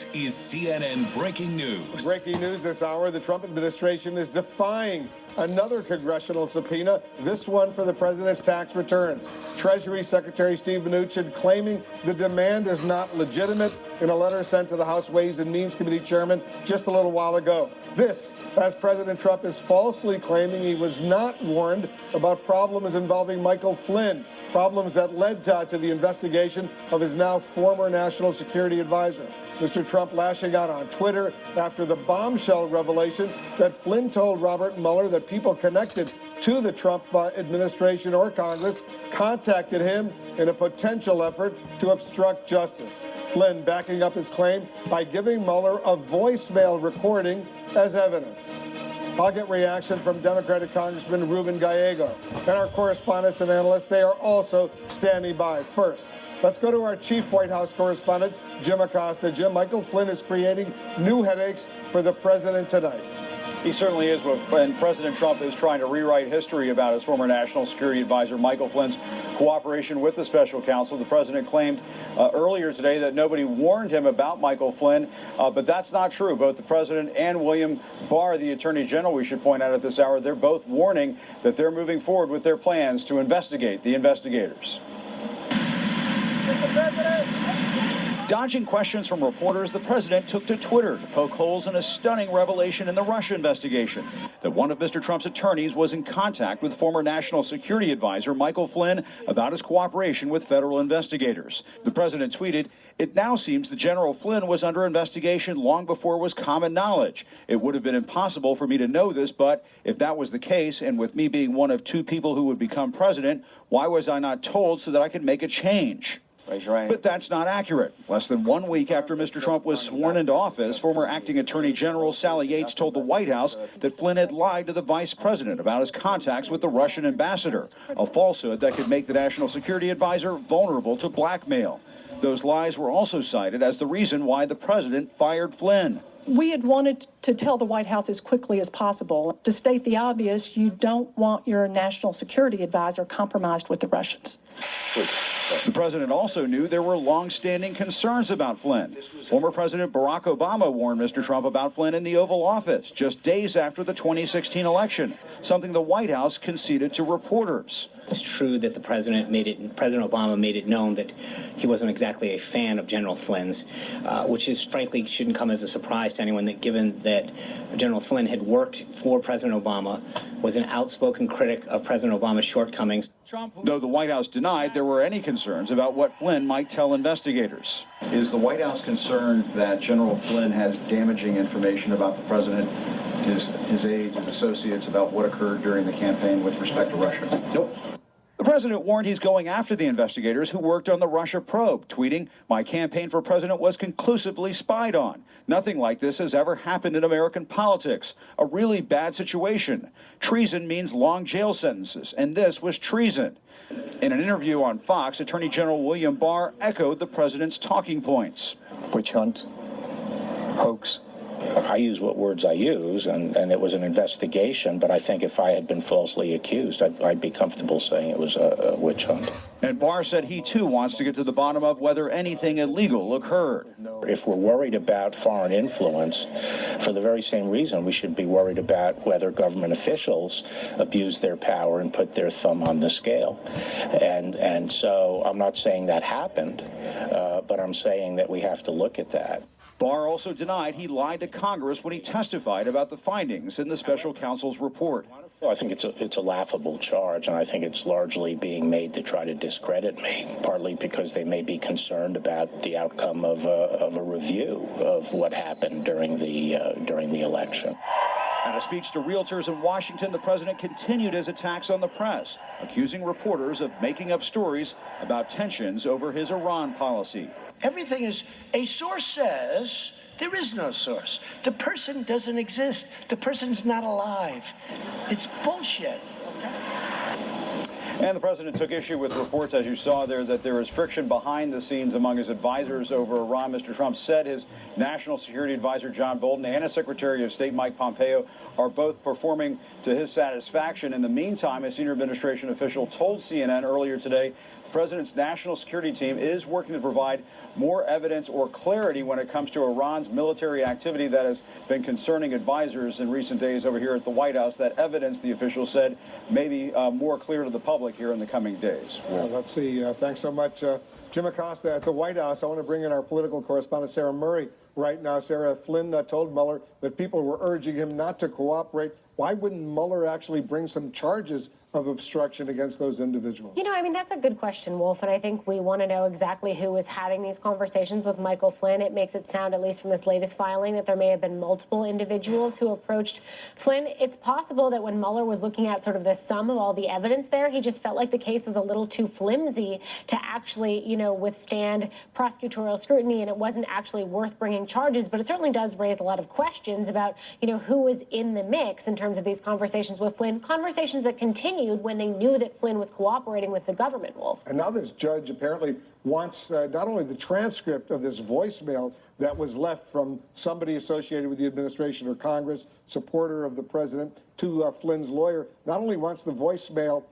This is CNN Breaking News. Breaking news this hour, the Trump administration is defying another congressional subpoena, this one for the president's tax returns. Treasury Secretary Steve Mnuchin claiming the demand is not legitimate in a letter sent to the House Ways and Means Committee chairman just a little while ago. This, as President Trump is falsely claiming he was not warned about problems involving Michael Flynn, problems that led to the investigation of his now former national security advisor. Mr. Trump lashing out on Twitter after the bombshell revelation that Flynn told Robert Mueller that people connected to the Trump administration or Congress contacted him in a potential effort to obstruct justice. Flynn backing up his claim by giving Mueller a voicemail recording as evidence. I'll get reaction from Democratic Congressman Ruben Gallego. And our correspondents and analysts, they are also standing by. First, let's go to our chief White House correspondent, Jim Acosta. Jim, Michael Flynn is creating new headaches for the president tonight. He certainly is, and President Trump is trying to rewrite history about his former national security advisor Michael Flynn's cooperation with the special counsel. The president claimed earlier today that nobody warned him about Michael Flynn, but that's not true. Both the president and William Barr, the attorney general, we should point out at this hour, they're both warning that they're moving forward with their plans to investigate the investigators. Mr. President. Dodging questions from reporters, the president took to Twitter to poke holes in a stunning revelation in the Russia investigation, that one of Mr. Trump's attorneys was in contact with former national security advisor Michael Flynn about his cooperation with federal investigators. The president tweeted, "It now seems that General Flynn was under investigation long before it was common knowledge. It would have been impossible for me to know this, but if that was the case, and with me being one of two people who would become president, why was I not told so that I could make a change?" But that's not accurate. Less than 1 week after Mr. Trump was sworn into office, former acting Attorney General Sally Yates told the White House that Flynn had lied to the vice president about his contacts with the Russian ambassador, a falsehood that could make the national security advisor vulnerable to blackmail. Those lies were also cited as the reason why the president fired Flynn. We had wanted to tell the White House as quickly as possible. To state the obvious, you don't want your national security advisor compromised with the Russians. The president also knew there were long-standing concerns about Flynn. Former President Barack Obama warned Mr. Trump about Flynn in the Oval Office just days after the 2016 election, something the White House conceded to reporters. It's true that President Obama made it known that he wasn't exactly a fan of General Flynn's, which is frankly shouldn't come as a surprise to anyone, that given that General Flynn had worked for President Obama, was an outspoken critic of President Obama's shortcomings. Though the White House denied there were any concerns about what Flynn might tell investigators. Is the White House concerned that General Flynn has damaging information about the president, his aides, his associates, about what occurred during the campaign with respect to Russia? Nope. The president warned he's going after the investigators who worked on the Russia probe, tweeting, "My campaign for president was conclusively spied on. Nothing like this has ever happened in American politics. A really bad situation. Treason means long jail sentences, and this was treason." In an interview on Fox, Attorney General William Barr echoed the president's talking points. Witch hunt, hoax. I use what words I use, and it was an investigation, but I think if I had been falsely accused, I'd be comfortable saying it was a witch hunt. And Barr said he, too, wants to get to the bottom of whether anything illegal occurred. If we're worried about foreign influence, for the very same reason, we should be worried about whether government officials abuse their power and put their thumb on the scale. And so I'm not saying that happened, but I'm saying that we have to look at that. Barr also denied he lied to Congress when he testified about the findings in the special counsel's report. Well, I think it's a laughable charge, and I think it's largely being made to try to discredit me, partly because they may be concerned about the outcome of a review of what happened during the election. At a speech to realtors in Washington, the president continued his attacks on the press, accusing reporters of making up stories about tensions over his Iran policy. Everything is, a source says, there is no source. The person doesn't exist. The person's not alive. It's bullshit. And the president took issue with reports, as you saw there, that there is friction behind the scenes among his advisors over Iran. Mr. Trump said his national security advisor, John Bolton, and his Secretary of State, Mike Pompeo, are both performing to his satisfaction. In the meantime, a senior administration official told CNN earlier today the president's national security team is working to provide more evidence or clarity when it comes to Iran's military activity that has been concerning advisors in recent days over here at the White House. That evidence, the official said, may be more clear to the public here in the coming days. Well, let's see. Thanks so much, Jim Acosta at the White House. I want to bring in our political correspondent, Sarah Murray, right now. Sarah, Flynn told Mueller that people were urging him not to cooperate. Why wouldn't Mueller actually bring some charges of obstruction against those individuals? You know, I mean, that's a good question, Wolf, and I think we want to know exactly who was having these conversations with Michael Flynn. It makes it sound, at least from this latest filing, that there may have been multiple individuals who approached Flynn. It's possible that when Mueller was looking at sort of the sum of all the evidence there, he just felt like the case was a little too flimsy to actually, you know, withstand prosecutorial scrutiny, and it wasn't actually worth bringing charges. But it certainly does raise a lot of questions about, you know, who was in the mix in terms of these conversations with Flynn, conversations that continued when they knew that Flynn was cooperating with the government, Wolf. And now this judge apparently wants not only the transcript of this voicemail that was left from somebody associated with the administration or Congress, supporter of the president, to Flynn's lawyer, not only wants the voicemail,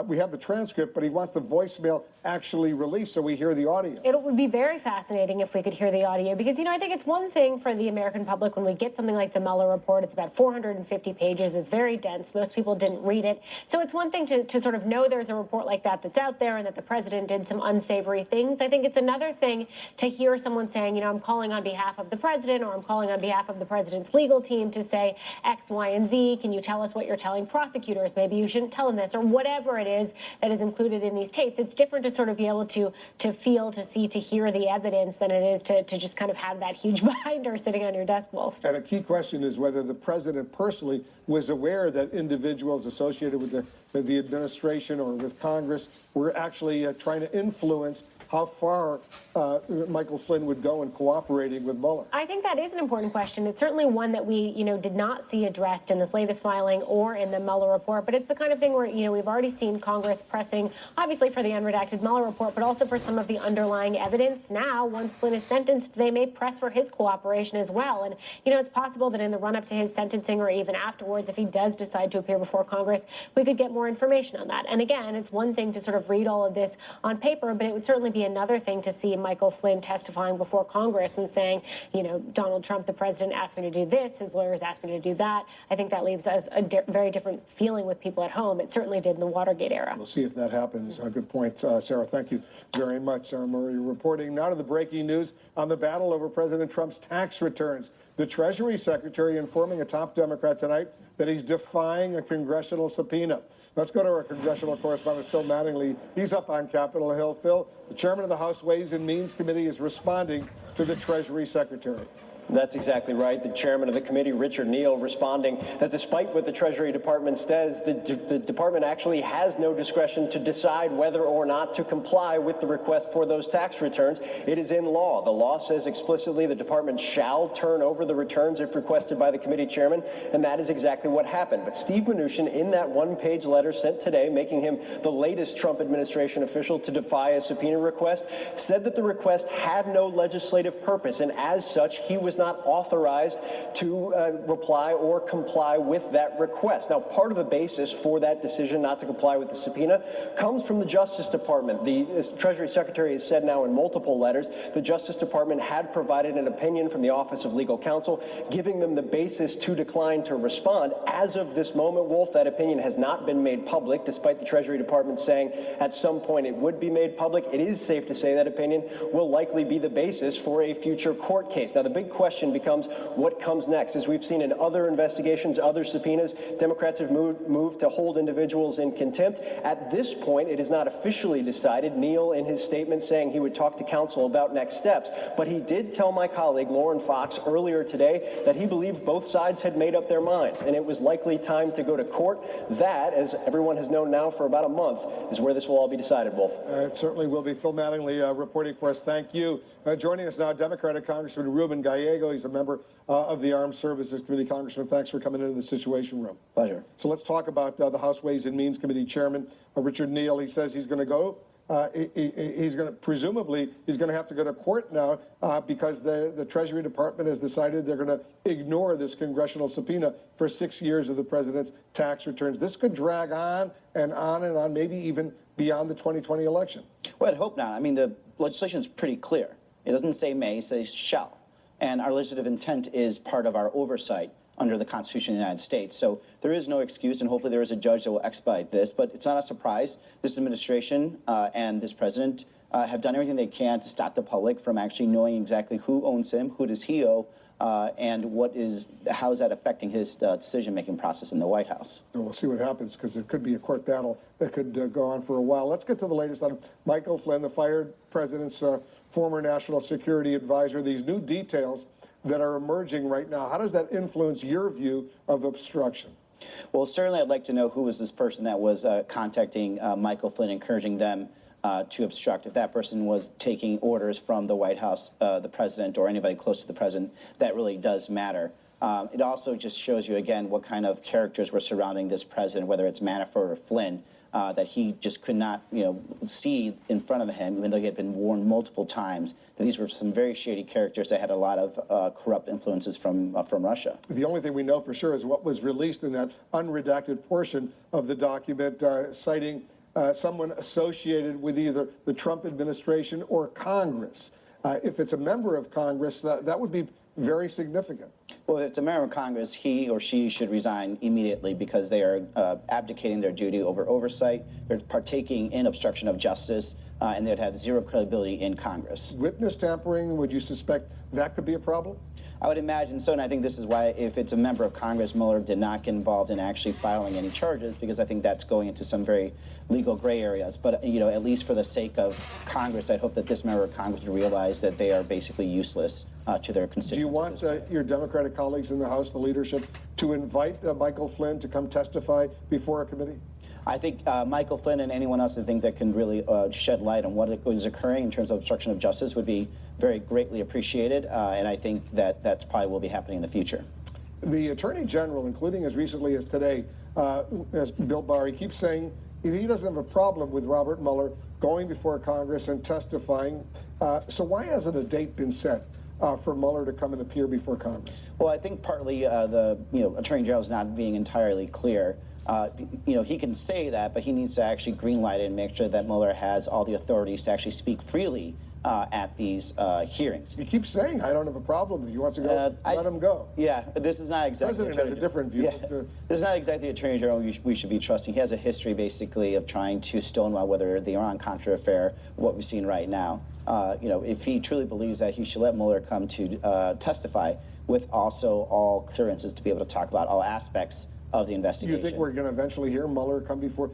we have the transcript, but he wants the voicemail actually released so we hear the audio. It would be very fascinating if we could hear the audio because, you know, I think it's one thing for the American public when we get something like the Mueller report. It's about 450 pages. It's very dense. Most people didn't read it. So it's one thing to sort of know there's a report like that that's out there and that the president did some unsavory things. I think it's another thing to hear someone saying, you know, I'm calling on behalf of the president or I'm calling on behalf of the president's legal team to say X, Y, and Z. Can you tell us what you're telling prosecutors? Maybe you shouldn't tell them this, or whatever it is that is included in these tapes. It's different to sort of be able to feel, to see, to hear the evidence than it is to just kind of have that huge binder sitting on your desk, Wolf. And a key question is whether the president personally was aware that individuals associated with the administration or with Congress were actually trying to influence how far Michael Flynn would go in cooperating with Mueller. I think that is an important question. It's certainly one that we, you know, did not see addressed in this latest filing or in the Mueller report, but it's the kind of thing where, you know, we've already seen Congress pressing, obviously for the unredacted Mueller report, but also for some of the underlying evidence. Now, once Flynn is sentenced, they may press for his cooperation as well. And, you know, it's possible that in the run-up to his sentencing or even afterwards, if he does decide to appear before Congress, we could get more information on that. And again, it's one thing to sort of read all of this on paper, but it would certainly be another thing to see Michael Flynn testifying before Congress and saying, you know, Donald Trump, the president, asked me to do this, his lawyers asked me to do that. I think that leaves us a very different feeling with people at home. It certainly did in the Watergate era. We'll see if that happens. Good point, Sarah. Thank you very much. Sarah Murray reporting now to the breaking news on the battle over President Trump's tax returns. The Treasury Secretary informing a top Democrat tonight that he's defying a congressional subpoena. Let's go to our congressional correspondent, Phil Mattingly. He's up on Capitol Hill. Phil, the chairman of the House Ways and Means Committee is responding to the Treasury Secretary. That's exactly right. The chairman of the committee, Richard Neal, responding that despite what the Treasury Department says, the department actually has no discretion to decide whether or not to comply with the request for those tax returns. It is in law. The law says explicitly the department shall turn over the returns if requested by the committee chairman, and that is exactly what happened. But Steve Mnuchin, in that one-page letter sent today, making him the latest Trump administration official to defy a subpoena request, said that the request had no legislative purpose, and as such, he was not authorized to reply or comply with that request. Now, part of the basis for that decision not to comply with the subpoena comes from the Justice Department. The Treasury Secretary has said now in multiple letters the Justice Department had provided an opinion from the Office of Legal Counsel giving them the basis to decline to respond. As of this moment, Wolf, that opinion has not been made public, despite the Treasury Department saying at some point it would be made public. It is safe to say that opinion will likely be the basis for a future court case. Now, the big question becomes what comes next. As we've seen in other investigations, other subpoenas, Democrats have moved to hold individuals in contempt. At this point, it is not officially decided. Neal, in his statement, saying he would talk to counsel about next steps, but he did tell my colleague Lauren Fox earlier today that he believed both sides had made up their minds, and it was likely time to go to court. That, as everyone has known now for about a month, is where this will all be decided, Wolf. It certainly will be. Phil Mattingly reporting for us. Thank you. Joining us now, Democratic Congressman Ruben Gallego. Diego. He's a member of the Armed Services Committee. Congressman, thanks for coming into the Situation Room. Pleasure. So let's talk about the House Ways and Means Committee Chairman, Richard Neal. He says he's going to go. He's going to, presumably, he's going to have to go to court now because the Treasury Department has decided they're going to ignore this congressional subpoena for 6 years of the president's tax returns. This could drag on and on and on, maybe even beyond the 2020 election. Well, I'd hope not. I mean, the legislation is pretty clear. It doesn't say may, it says shall. And our legislative intent is part of our oversight under the Constitution of the United States. So there is no excuse, and hopefully there is a judge that will expedite this. But it's not a surprise. This administration and this president have done everything they can to stop the public from actually knowing exactly who owns him, who does he owe, and how is that affecting his decision-making process in the White House. And we'll see what happens, because it could be a court battle that could go on for a while. Let's get to the latest on Michael Flynn, the fired president's former national security advisor. These new details that are emerging right now, how does that influence your view of obstruction? Well, certainly I'd like to know who was this person that was contacting Michael Flynn, encouraging them to obstruct. If that person was taking orders from the White House, the president, or anybody close to the president, that really does matter. It also just shows you, again, what kind of characters were surrounding this president, whether it's Manafort or Flynn, that he just could not, see in front of him, even though he had been warned multiple times that these were some very shady characters that had a lot of corrupt influences from Russia. The only thing we know for sure is what was released in that unredacted portion of the document, citing someone associated with either the Trump administration or Congress. If it's a member of Congress, that would be very significant. Well, if it's a member of Congress, he or she should resign immediately because they are abdicating their duty over oversight. They're partaking in obstruction of justice, and they'd have zero credibility in Congress. Witness tampering, would you suspect that could be a problem? I would imagine so, and I think this is why, if it's a member of Congress, Mueller did not get involved in actually filing any charges, because I think that's going into some very legal gray areas. But, at least for the sake of Congress, I'd hope that this member of Congress would realize that they are basically useless to their constituents. Do you want your Democratic colleagues in the House, the leadership, to invite Michael Flynn to come testify before a committee? I think Michael Flynn and anyone else that can really shed light on what is occurring in terms of obstruction of justice would be very greatly appreciated, and I think that probably will be happening in the future. The Attorney General, including as recently as today, as Bill Barr, he keeps saying he doesn't have a problem with Robert Mueller going before Congress and testifying. So why hasn't a date been set for Mueller to come and appear before Congress? Well, I think partly the Attorney General is not being entirely clear. He can say that, but he needs to actually greenlight it and make sure that Mueller has all the authorities to actually speak freely at these hearings. He keeps saying, I don't have a problem. If he wants to go, let him go. Yeah, but this is not exactly... The president has a different view. Yeah, this is not exactly the Attorney General we should be trusting. He has a history, basically, of trying to stonewall whether the Iran-Contra affair, what we've seen right now. If he truly believes that, he should let Mueller come to testify with also all clearances to be able to talk about all aspects of the investigation. Do you think we're going to eventually hear Mueller come before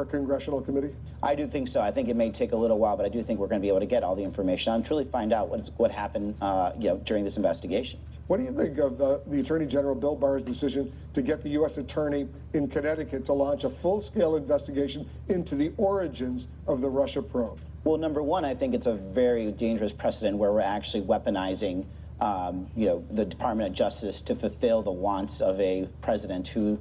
a congressional committee? I do think so. I think it may take a little while, but I do think we're going to be able to get all the information and truly find out what happened during this investigation. What do you think of the Attorney General Bill Barr's decision to get the U.S. Attorney in Connecticut to launch a full-scale investigation into the origins of the Russia probe? Well, number one, I think it's a very dangerous precedent where we're actually weaponizing the Department of Justice to fulfill the wants of a president who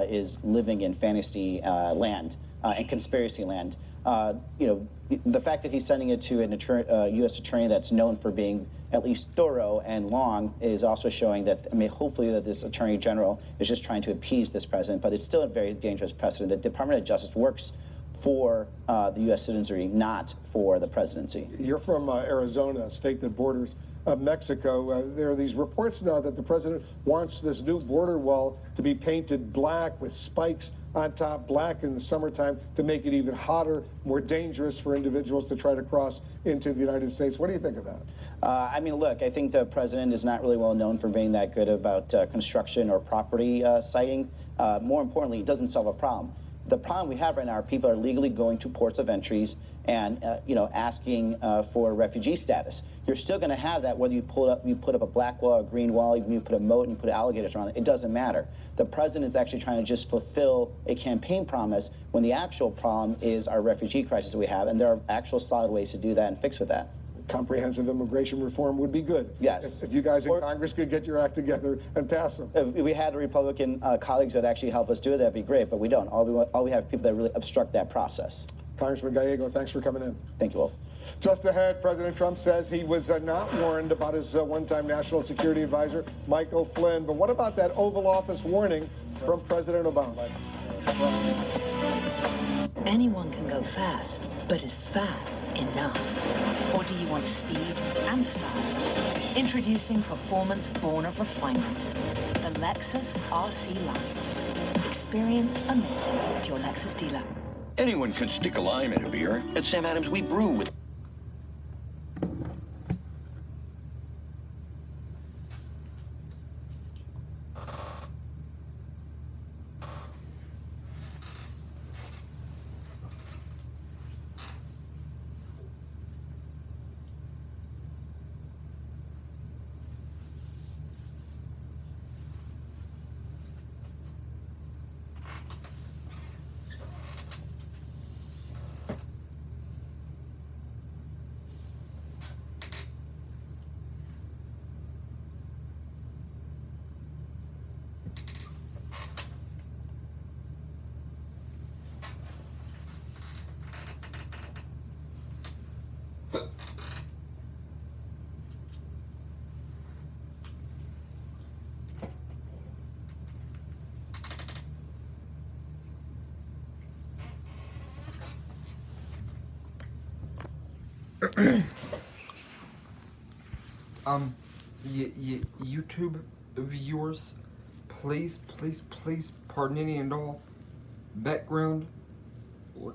is living in fantasy land and conspiracy land. The fact that he's sending it to a U.S. attorney that's known for being at least thorough and long is also showing that, hopefully that this attorney general is just trying to appease this president, but it's still a very dangerous precedent. The Department of Justice works for the U.S. citizenry, not for the presidency. You're from Arizona, a state that borders Mexico. There are these reports now that the president wants this new border wall to be painted black with spikes on top, black in the summertime, to make it even hotter, more dangerous for individuals to try to cross into the United States. What do you think of that? Look, I think the president is not really well known for being that good about construction or property citing. More importantly, it doesn't solve a problem. The problem we have right now are people are legally going to ports of entries and asking for refugee status. You're still going to have that whether you put up a black wall, a green wall, even you put a moat and you put alligators around it. It doesn't matter. The president is actually trying to just fulfill a campaign promise when the actual problem is our refugee crisis that we have, and there are actual solid ways to do that and fix with that. comprehensive immigration reform would be good. Yes. If you guys in Congress could get your act together and pass them. If we had Republican colleagues that actually help us do it, that'd be great, but we don't. All we have people that really obstruct that process. Congressman Gallego, thanks for coming in. Thank you, Wolf. Just ahead, President Trump says he was not warned about his one-time national security advisor, Michael Flynn. But what about that Oval Office warning from President Obama? Anyone can go fast, but is fast enough? Or do you want speed and style? Introducing performance born of refinement. The Lexus RC Line. Experience amazing at your Lexus dealer. Anyone can stick a lime in a beer. At Sam Adams, we brew with... YouTube viewers, please, pardon any and all background or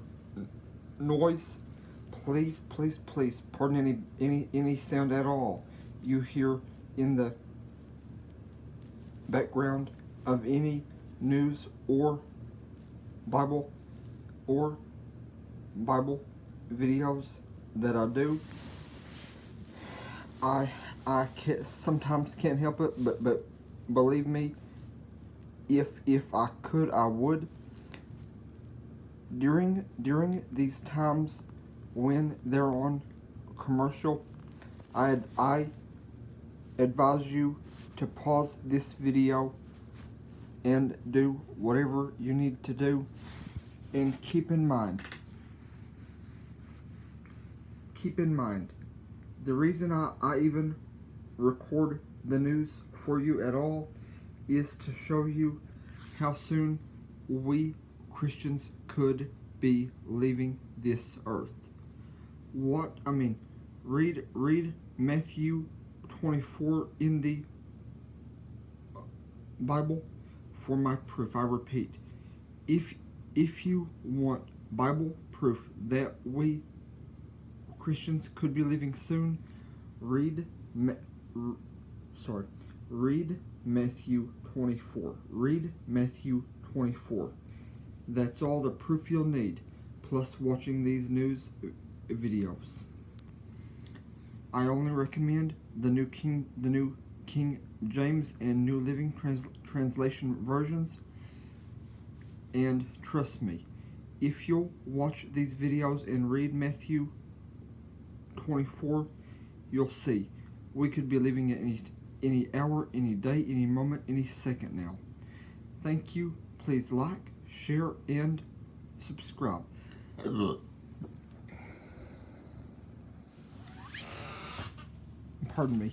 noise. Please, pardon any sound at all you hear in the background of any news or Bible videos that I do. I sometimes can't help it, but believe me, if I could, I would. During these times when they're on commercial, I advise you to pause this video and do whatever you need to do, and keep in mind, the reason I even record the news for you at all is to show you how soon we Christians could be leaving this earth. Read Matthew 24 in the Bible for my proof. I repeat, if you want Bible proof that we Christians could be leaving soon, read Matthew 24. Read Matthew 24. That's all the proof you'll need, plus watching these news videos. I only recommend the New King James and New Living Translation versions, and trust me, if you'll watch these videos and read Matthew 24, you'll see we could be leaving at any hour, any day, any moment, any second now. Thank you. Please like, share, and subscribe. Pardon me.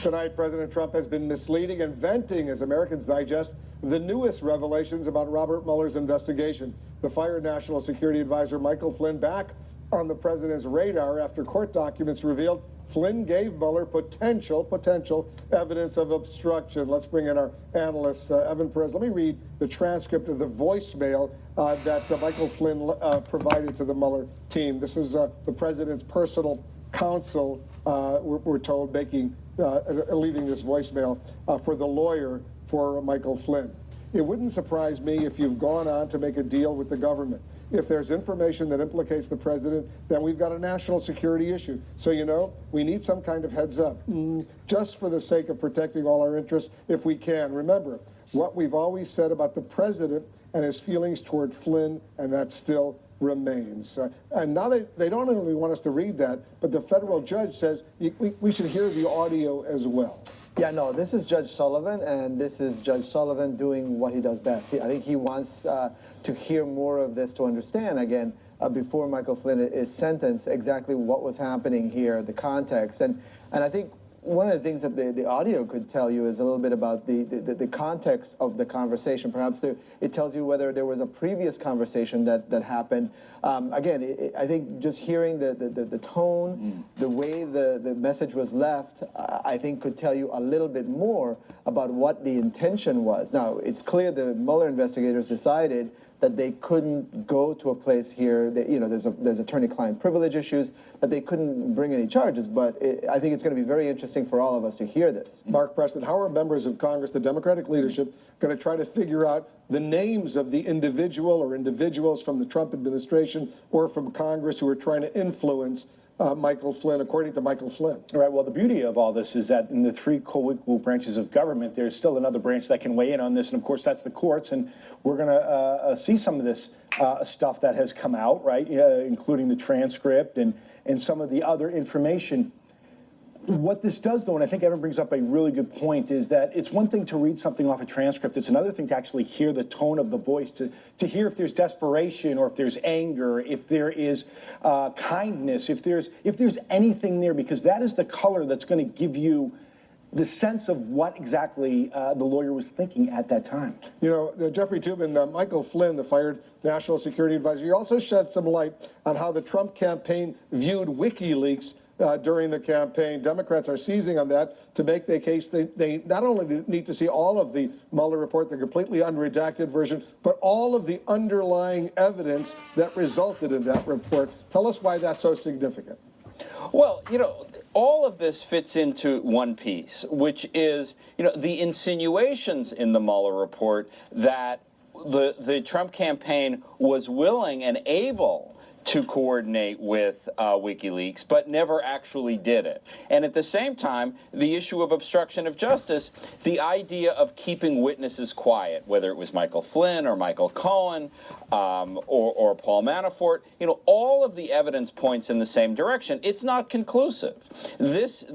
Tonight, President Trump has been misleading and venting as Americans digest the newest revelations about Robert Mueller's investigation. The fired National Security Advisor Michael Flynn back on the president's radar after court documents revealed Flynn gave Mueller potential evidence of obstruction. Let's bring in our analyst, Evan Perez. Let me read the transcript of the voicemail that Michael Flynn provided to the Mueller team. This is the president's personal counsel, we're told, leaving this voicemail for the lawyer for Michael Flynn. It wouldn't surprise me if you've gone on to make a deal with the government. If there's information that implicates the president, then we've got a national security issue. So, you know, we need some kind of heads up, just for the sake of protecting all our interests, if we can. Remember what we've always said about the president and his feelings toward Flynn, and that still remains. And now they don't only want us to read that, but the federal judge says we should hear the audio as well. Yeah, no, this is Judge Sullivan, and this is Judge Sullivan doing what he does best. I think he wants to hear more of this to understand, again, before Michael Flynn is sentenced, exactly what was happening here, the context. And I think one of the things that the audio could tell you is a little bit about the context of the conversation. Perhaps it tells you whether there was a previous conversation that happened. Again, I think just hearing the tone, the way the message was left, I think could tell you a little bit more about what the intention was. Now, it's clear the Mueller investigators decided that they couldn't go to a place here that, you know, there's attorney-client privilege issues, that they couldn't bring any charges. But I think it's going to be very interesting for all of us to hear this. Mark Preston, how are members of Congress, the Democratic leadership, going to try to figure out the names of the individual or individuals from the Trump administration or from Congress who are trying to influence Michael Flynn, according to Michael Flynn? All right. Well, the beauty of all this is that in the three co-equal branches of government, there's still another branch that can weigh in on this, and of course that's the courts. And we're going to see some of this stuff that has come out, right, including the transcript and some of the other information. What this does, though, and I think Evan brings up a really good point, is that it's one thing to read something off a transcript. It's another thing to actually hear the tone of the voice, to hear if there's desperation or if there's anger, if there is kindness, if there's anything there, because that is the color that's going to give you the sense of what exactly the lawyer was thinking at that time. You know, Jeffrey Toobin, Michael Flynn, the fired National Security Advisor, you also shed some light on how the Trump campaign viewed WikiLeaks during the campaign. Democrats are seizing on that to make their case. They not only need to see all of the Mueller report, the completely unredacted version, but all of the underlying evidence that resulted in that report. Tell us why that's so significant. Well, you know, all of this fits into one piece, which is, you know, the insinuations in the Mueller report that the Trump campaign was willing and able to coordinate with WikiLeaks, but never actually did it. And at the same time, the issue of obstruction of justice, the idea of keeping witnesses quiet, whether it was Michael Flynn or Michael Cohen or Paul Manafort, you know, all of the evidence points in the same direction. It's not conclusive. This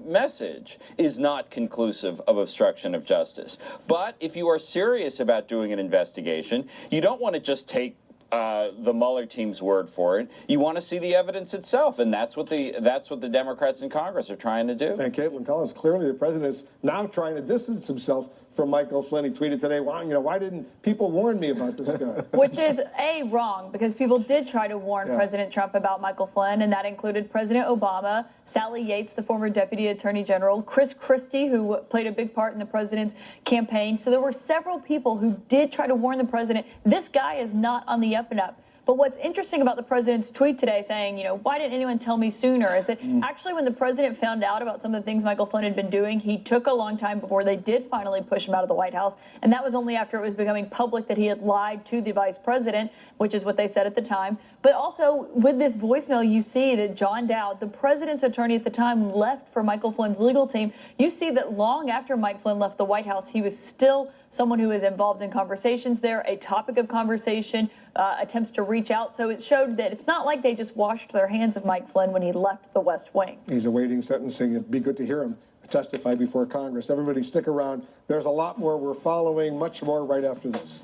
message is not conclusive of obstruction of justice. But if you are serious about doing an investigation, you don't want to just take the Mueller team's word for it. You want to see the evidence itself, and that's what the Democrats in Congress are trying to do. And Caitlin Collins, clearly the president is now trying to distance himself from Michael Flynn. He tweeted today, "Wow, you know, why didn't people warn me about this guy?" Which is wrong, because people did try to warn President Trump about Michael Flynn, and that included President Obama, Sally Yates, the former Deputy Attorney General, Chris Christie, who played a big part in the president's campaign. So there were several people who did try to warn the president. This guy is not on the up and up. But what's interesting about the president's tweet today saying, you know, why didn't anyone tell me sooner, is that actually when the president found out about some of the things Michael Flynn had been doing, he took a long time before they did finally push him out of the White House. And that was only after it was becoming public that he had lied to the vice president, which is what they said at the time. But also with this voicemail, you see that John Dowd, the president's attorney at the time, left for Michael Flynn's legal team. You see that long after Mike Flynn left the White House, he was still someone who was involved in conversations there, a topic of conversation, attempts to reach out. So it showed that it's not like they just washed their hands of Mike Flynn when he left the West Wing. He's awaiting sentencing. It'd be good to hear him testify before Congress. Everybody stick around. There's a lot more we're following, much more right after this.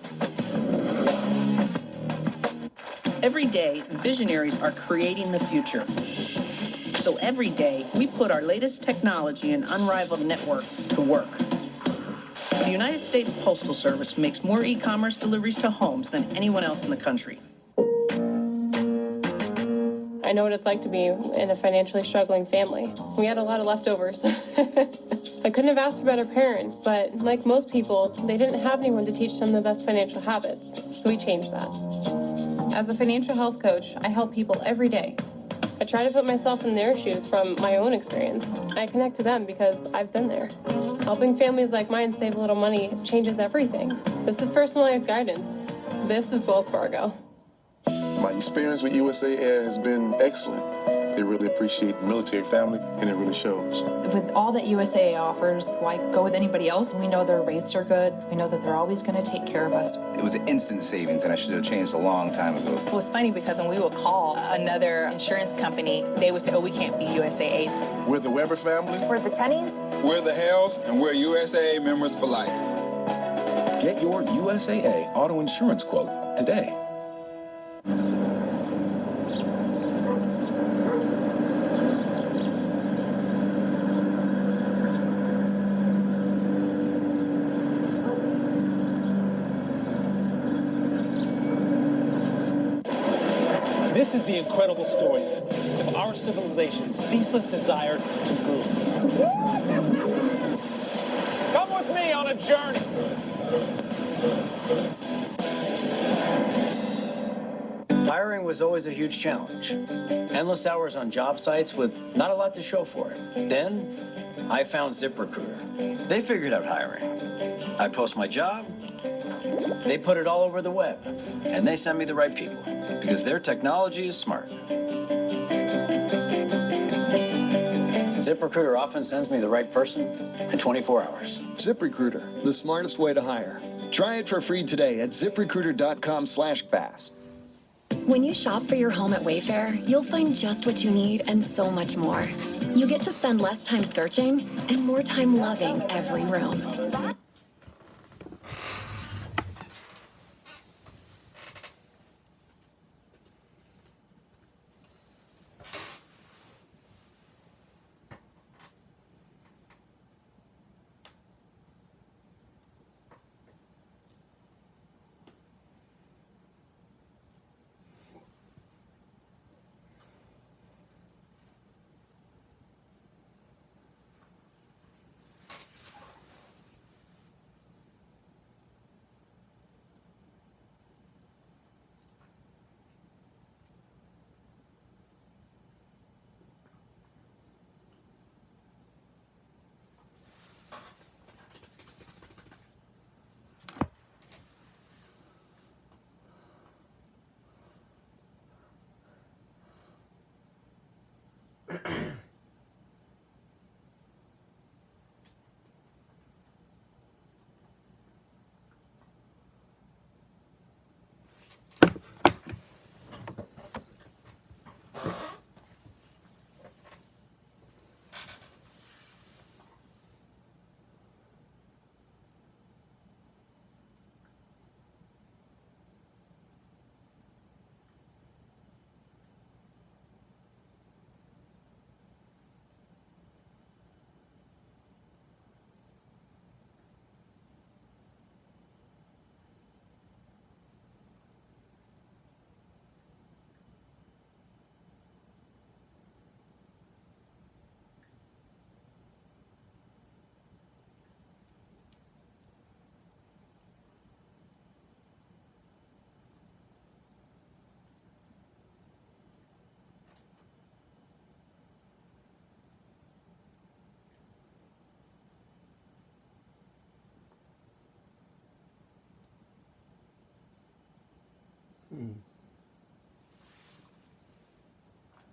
Every day, visionaries are creating the future. So every day, we put our latest technology and unrivaled network to work. The United States Postal Service makes more e-commerce deliveries to homes than anyone else in the country. I know what it's like to be in a financially struggling family. We had a lot of leftovers. I couldn't have asked for better parents, but like most people, they didn't have anyone to teach them the best financial habits, so we changed that. As a financial health coach, I help people every day. I try to put myself in their shoes from my own experience. I connect to them because I've been there. Helping families like mine save a little money changes everything. This is personalized guidance. This is Wells Fargo. My experience with USAA has been excellent. They really appreciate the military family, and it really shows. With all that USAA offers, why go with anybody else? We know their rates are good. We know that they're always going to take care of us. It was an instant savings, and I should have changed a long time ago. It was funny because when we would call another insurance company, they would say, oh, we can't be USAA. We're the Weber family. We're the Tennies. We're the Hells, and we're USAA members for life. Get your USAA auto insurance quote today. This is the incredible story of our civilization's ceaseless desire to move. Come with me on a journey. Hiring was always a huge challenge. Endless hours on job sites with not a lot to show for it. Then I found ZipRecruiter. They figured out hiring. I post my job, they put it all over the web, and they send me the right people because their technology is smart. ZipRecruiter often sends me the right person in 24 hours. ZipRecruiter, the smartest way to hire. Try it for free today at ZipRecruiter.com/fast. When you shop for your home at Wayfair, you'll find just what you need and so much more. You get to spend less time searching and more time loving every room.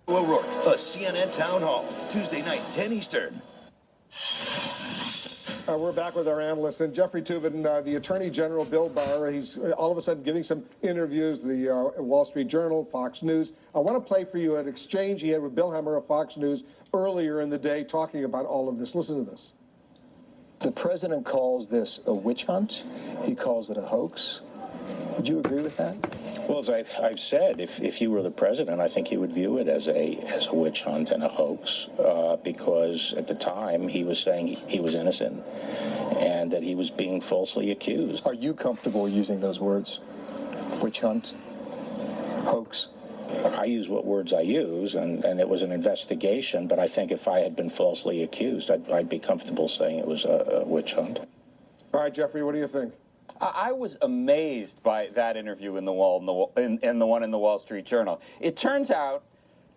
O'Rourke, a CNN Town Hall, Tuesday night, 10 Eastern. We're back with our analyst, and Jeffrey Toobin, the Attorney General Bill Barr, he's all of a sudden giving some interviews, the Wall Street Journal, Fox News. I want to play for you an exchange he had with Bill Hemmer of Fox News earlier in the day talking about all of this. Listen to this. The president calls this a witch hunt. He calls it a hoax. Would you agree with that? Well, as I've said, if he were the president, I think he would view it as a witch hunt and a hoax, because at the time he was saying he was innocent and that he was being falsely accused. Are you comfortable using those words? Witch hunt, hoax? I use what words I use, and it was an investigation, but I think if I had been falsely accused, I'd be comfortable saying it was a witch hunt. All right, Jeffrey, what do you think? I was amazed by that interview in the one in the Wall Street Journal. It turns out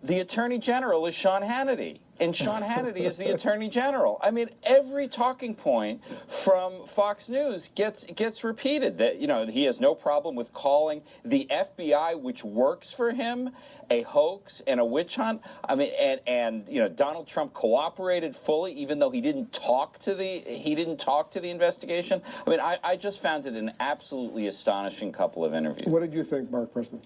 the Attorney General is Sean Hannity, and Sean Hannity is the Attorney General. I mean, every talking point from Fox News gets repeated. That, you know, he has no problem with calling the FBI, which works for him, a hoax and a witch hunt. I mean, and you know, Donald Trump cooperated fully, even though he didn't talk to the investigation. I mean, I just found it an absolutely astonishing couple of interviews. What did you think, Mark Preston?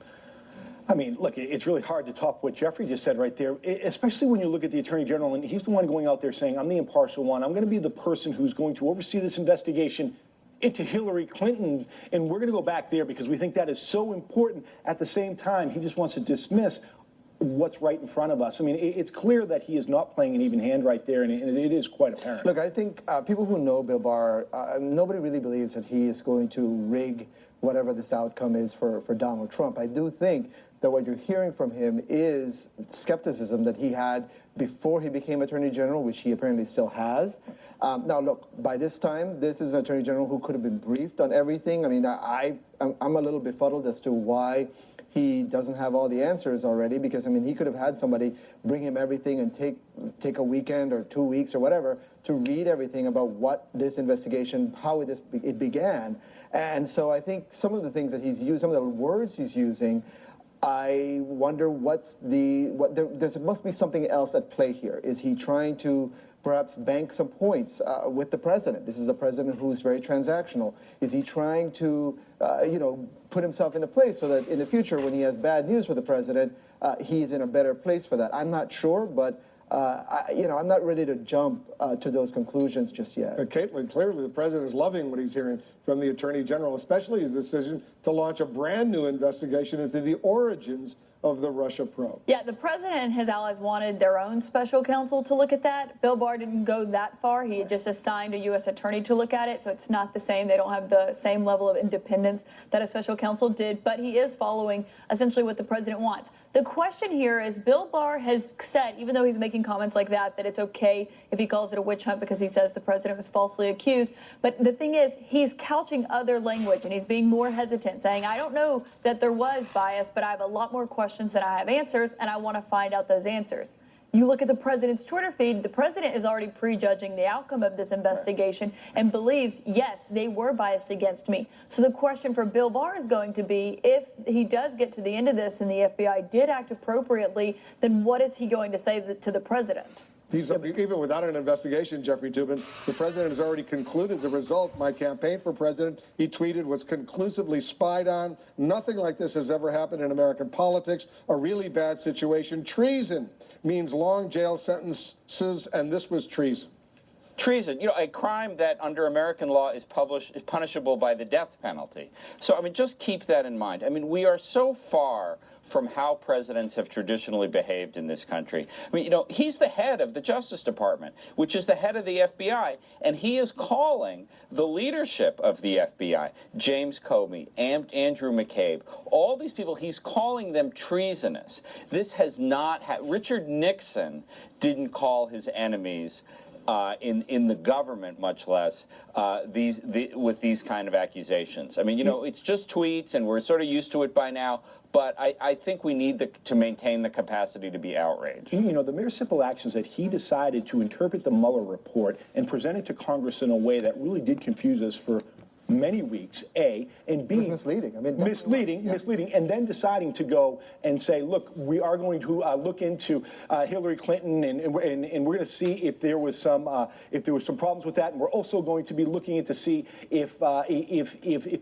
I mean, look, it's really hard to top what Jeffrey just said right there, especially when you look at the Attorney General, and he's the one going out there saying, I'm the impartial one. I'm going to be the person who's going to oversee this investigation into Hillary Clinton, and we're going to go back there because we think that is so important. At the same time, he just wants to dismiss what's right in front of us. I mean, it's clear that he is not playing an even hand right there, and it is quite apparent. Look, I think people who know Bill Barr, nobody really believes that he is going to rig whatever this outcome is for Donald Trump. I do think that what you're hearing from him is skepticism that he had before he became Attorney General, which he apparently still has. Now, look, by this time, this is an Attorney General who could have been briefed on everything. I mean, I'm a little befuddled as to why he doesn't have all the answers already, because, I mean, he could have had somebody bring him everything and take a weekend or 2 weeks or whatever to read everything about what this investigation, how it began. And so I think some of the things that he's used, some of the words he's using, I wonder there must be something else at play here. Is he trying to perhaps bank some points with the president? This is a president who's very transactional. Is he trying to, put himself in a place so that in the future, when he has bad news for the president, he's in a better place for that? I'm not sure, but I'm not ready to jump to those conclusions just yet. Caitlin, clearly the president is loving what he's hearing from the Attorney General, especially his decision to launch a brand new investigation into the origins of the Russia probe. Yeah, the president and his allies wanted their own special counsel to look at that. Bill Barr didn't go that far. He just assigned a U.S. attorney to look at it, so it's not the same. They don't have the same level of independence that a special counsel did, but he is following essentially what the president wants. The question here is, Bill Barr has said, even though he's making comments like that it's okay if he calls it a witch hunt because he says the president was falsely accused. But the thing is, he's couching other language and he's being more hesitant, saying, I don't know that there was bias, but I have a lot more questions than I have answers, and I want to find out those answers. You look at the president's Twitter feed, the president is already prejudging the outcome of this investigation and believes, yes, they were biased against me. So the question for Bill Barr is going to be, if he does get to the end of this and the FBI did act appropriately, then what is he going to say to the president? Even without an investigation, Jeffrey Toobin, the president has already concluded the result. My campaign for president, he tweeted, was conclusively spied on. Nothing like this has ever happened in American politics. A really bad situation. Treason means long jail sentences, and this was treason. Treason, a crime that under American law is punishable by the death penalty. So, I mean, just keep that in mind. I mean, we are so far from how presidents have traditionally behaved in this country. I mean, he's the head of the Justice Department, which is the head of the FBI, and he is calling the leadership of the FBI, James Comey, Andrew McCabe, all these people, he's calling them treasonous. This has not Richard Nixon didn't call his enemies in the government, much less with these kind of accusations. I mean, it's just tweets, and we're sort of used to it by now. But I think we need to maintain the capacity to be outraged. The mere simple actions that he decided to interpret the Mueller report and present it to Congress in a way that really did confuse us for many weeks, A, and B, it was misleading. I mean, misleading, and then deciding to go and say, look, we are going to look into Hillary Clinton, and we're going to see if there was some problems with that, and we're also going to be looking to see if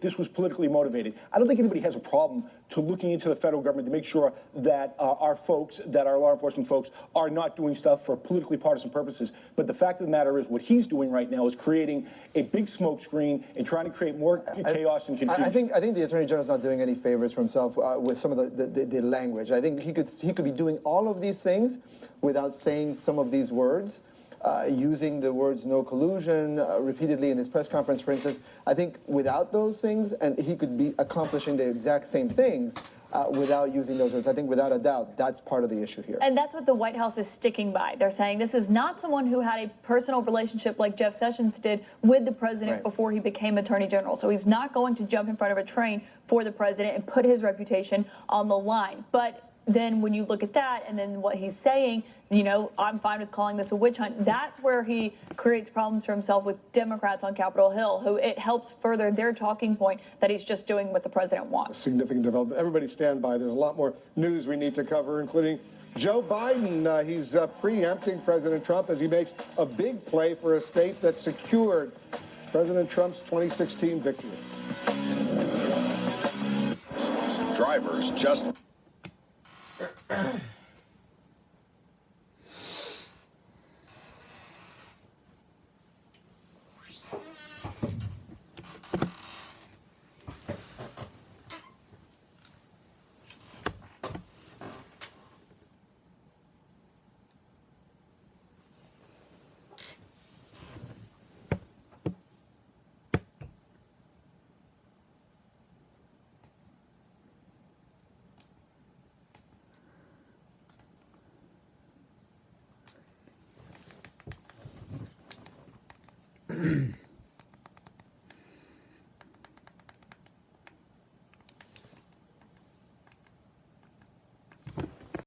this was politically motivated. I don't think anybody has a problem to looking into the federal government to make sure that our folks, that our law enforcement folks, are not doing stuff for politically partisan purposes. But the fact of the matter is, what he's doing right now is creating a big smokescreen and trying to create more chaos and confusion. I think the Attorney General's not doing any favors for himself with some of the language. I think he could be doing all of these things without saying some of these words. Using the words no collusion repeatedly in his press conference, for instance. I think without those things, and he could be accomplishing the exact same things without using those words. I think without a doubt, that's part of the issue here. And that's what the White House is sticking by. They're saying this is not someone who had a personal relationship like Jeff Sessions did with the president before he became Attorney General. So he's not going to jump in front of a train for the president and put his reputation on the line. But then when you look at that and then what he's saying, you know, I'm fine with calling this a witch hunt. That's where he creates problems for himself with Democrats on Capitol Hill, who it helps further their talking point that he's just doing what the president wants. Significant development. Everybody stand by. There's a lot more news we need to cover, including Joe Biden. He's preempting President Trump as he makes a big play for a state that secured President Trump's 2016 victory. Drivers just... Mm-hmm.